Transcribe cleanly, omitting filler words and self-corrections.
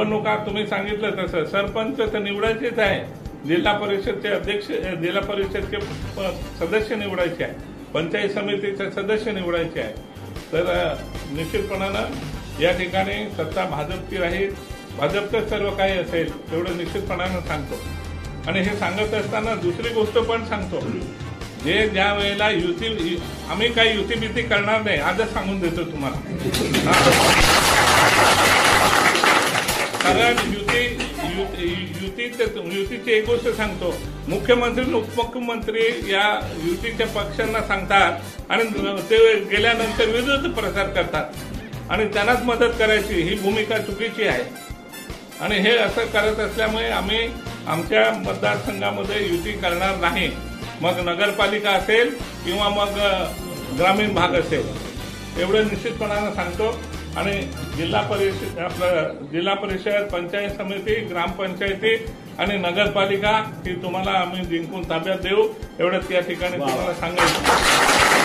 निवडणुका तुम्ही सांगितलं तसं सरपंच तर निवडायचेच आहे, जिल्हा परिषदचे अध्यक्ष, जिल्हा परिषदचे सदस्य निवडायचे आहे, पंचायत समितीचे सदस्य निवडायचे आहे. तर निश्चितपणानं या ठिकाणी सत्ता भाजपची राहील, भाजपचं सर्व काही असेल तेवढं निश्चितपणानं सांगतो. आणि हे सांगत असताना दुसरी गोष्ट पण सांगतो, जे ज्या वेळेला युती, आम्ही काही युती करणार नाही, आजच सांगून देतो तुम्हाला. कारण युतीची एक गोष्ट सांगतो, मुख्यमंत्री आणि उपमुख्यमंत्री या युतीच्या पक्षांना सांगतात आणि ते गेल्यानंतर विरुद्ध प्रचार करतात आणि त्यांनाच मदत करायची, ही भूमिका चुकीची आहे. आणि हे असं करत असल्यामुळे आम्ही आमच्या मतदारसंघामध्ये युती करणार नाही, मग नगरपालिका असेल किंवा मग ग्रामीण भाग असेल, एवढं निश्चितपणानं सांगतो. आणि जिल्हा परिषद, पंचायत समिती, ग्रामपंचायती आणि नगरपालिका ही तुम्हाला आम्ही जिंकून ताब्यात देऊ, एवढंच या ठिकाणी तुम्हाला सांगायचं.